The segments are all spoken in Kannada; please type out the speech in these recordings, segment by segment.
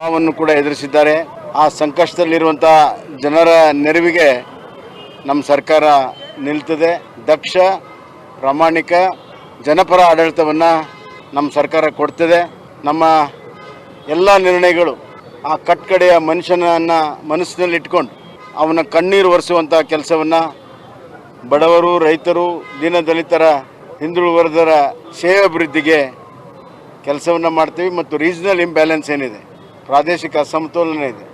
ವನ್ನು ಕೂಡ ಎದುರಿಸಿದ್ದಾರೆ. ಆ ಸಂಕಷ್ಟದಲ್ಲಿರುವಂಥ ಜನರ ನೆರವಿಗೆ ನಮ್ಮ ಸರ್ಕಾರ ನಿಲ್ತದೆ. ದಕ್ಷ, ಪ್ರಾಮಾಣಿಕ, ಜನಪರ ಆಡಳಿತವನ್ನು ನಮ್ಮ ಸರ್ಕಾರ ಕೊಡ್ತದೆ. ನಮ್ಮ ಎಲ್ಲ ನಿರ್ಣಯಗಳು ಆ ಕಟ್ಕಡೆಯ ಮನುಷ್ಯನನ್ನು ಮನಸ್ಸಿನಲ್ಲಿಟ್ಕೊಂಡು ಅವನ ಕಣ್ಣೀರು ಒರೆಸುವಂಥ ಕೆಲಸವನ್ನು ಬಡವರು, ರೈತರು, ದೀನದಲಿತರ, ಹಿಂದುಳಿದ ವರ್ಗದವರ ಸೇವಾಭಿವೃದ್ಧಿಗೆ ಕೆಲಸವನ್ನು ಮಾಡ್ತೀವಿ. ಮತ್ತು ರೀಜನಲ್ ಇಂಬ್ಯಾಲೆನ್ಸ್ ಏನಿದೆ, ಪ್ರಾದೇಶಿಕ ಅಸಮತೋಲನ ಇದೆ,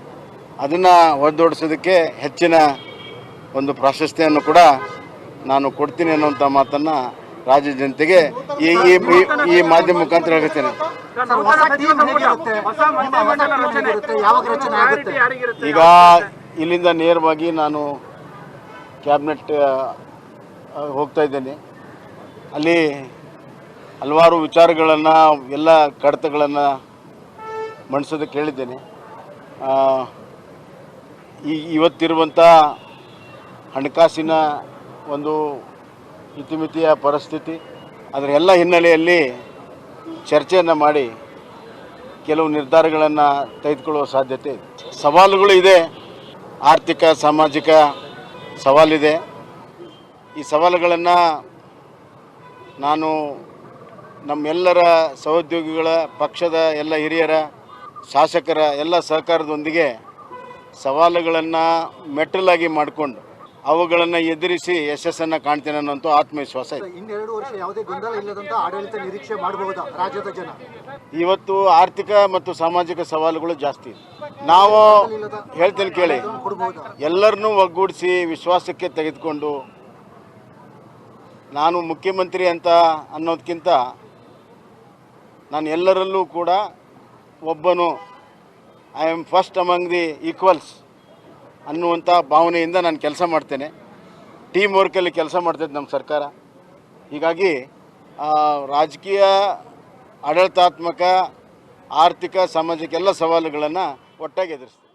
ಅದನ್ನು ಹೊರದೋಡಿಸೋದಕ್ಕೆ ಹೆಚ್ಚಿನ ಒಂದು ಪ್ರಾಶಸ್ತ್ಯವನ್ನು ಕೂಡ ನಾನು ಕೊಡ್ತೀನಿ ಅನ್ನುವಂಥ ಮಾತನ್ನು ರಾಜ್ಯ ಜನತೆಗೆ ಈ ಮಾಧ್ಯಮ ಮುಖಾಂತರ ಹೇಳ್ತೇನೆ. ಈಗ ಇಲ್ಲಿಂದ ನೇರವಾಗಿ ನಾನು ಕ್ಯಾಬಿನೆಟ್ ಹೋಗ್ತಾ ಇದ್ದೇನೆ. ಅಲ್ಲಿ ಹಲವಾರು ವಿಚಾರಗಳನ್ನು, ಎಲ್ಲ ಕಡತಗಳನ್ನು ಮಂಡಿಸೋದಕ್ಕೆ ಹೇಳಿದ್ದೇನೆ. ಇವತ್ತಿರುವಂಥ ಹಣಕಾಸಿನ ಒಂದು ಇತಿಮಿತಿಯ ಪರಿಸ್ಥಿತಿ, ಅದರ ಎಲ್ಲ ಹಿನ್ನೆಲೆಯಲ್ಲಿ ಚರ್ಚೆಯನ್ನು ಮಾಡಿ ಕೆಲವು ನಿರ್ಧಾರಗಳನ್ನು ತೆಗೆದುಕೊಳ್ಳುವ ಸಾಧ್ಯತೆ ಇದೆ. ಸವಾಲುಗಳು ಇದೆ, ಆರ್ಥಿಕ ಸಾಮಾಜಿಕ ಸವಾಲಿದೆ. ಈ ಸವಾಲುಗಳನ್ನು ನಾನು ನಮ್ಮೆಲ್ಲರ ಸಹೋದ್ಯೋಗಿಗಳ, ಪಕ್ಷದ ಎಲ್ಲ ಹಿರಿಯರ, ಶಾಸಕರ ಎಲ್ಲ ಸಹಕಾರದೊಂದಿಗೆ ಸವಾಲುಗಳನ್ನು ಮೆಟ್ಟಲಾಗಿ ಮಾಡಿಕೊಂಡು ಅವುಗಳನ್ನು ಎದುರಿಸಿ ಯಶಸ್ಸನ್ನು ಕಾಣ್ತೇನೆ ಅನ್ನೋಂಥ ಆತ್ಮವಿಶ್ವಾಸ ಇದೆ. ಇನ್ನೆರಡು ವರ್ಷ ಯಾವುದೇ ಗೊಂದಲ ಇಲ್ಲದಂತ ಆಡಳಿತ ನಿರೀಕ್ಷೆ ಮಾಡಬಹುದಾ ರಾಜ್ಯದ ಜನ? ಇವತ್ತು ಆರ್ಥಿಕ ಮತ್ತು ಸಾಮಾಜಿಕ ಸವಾಲುಗಳು ಜಾಸ್ತಿ ಇದೆ. ನಾವು ಹೇಳ್ತೇನೆ ಕೇಳಿ, ಎಲ್ಲರನ್ನೂ ಒಗ್ಗೂಡಿಸಿ ವಿಶ್ವಾಸಕ್ಕೆ ತೆಗೆದುಕೊಂಡು, ನಾನು ಮುಖ್ಯಮಂತ್ರಿ ಅಂತ ಅನ್ನೋದಕ್ಕಿಂತ ನಾನು ಎಲ್ಲರಲ್ಲೂ ಕೂಡ ಒಬ್ಬನು, I am first among the equals ಅನ್ನುವಂಥ ಭಾವನೆಯಿಂದ ನಾನು ಕೆಲಸ ಮಾಡ್ತೇನೆ. ಟೀಮ್ ವರ್ಕಲ್ಲಿ ಕೆಲಸ ಮಾಡ್ತೈತೆ ನಮ್ಮ ಸರ್ಕಾರ. ಹೀಗಾಗಿ ರಾಜಕೀಯ, ಆಡಳಿತಾತ್ಮಕ, ಆರ್ಥಿಕ, ಸಾಮಾಜಿಕ ಎಲ್ಲ ಸವಾಲುಗಳನ್ನು ಒಟ್ಟಾಗಿ ಎದುರಿಸ್ತೀವಿ.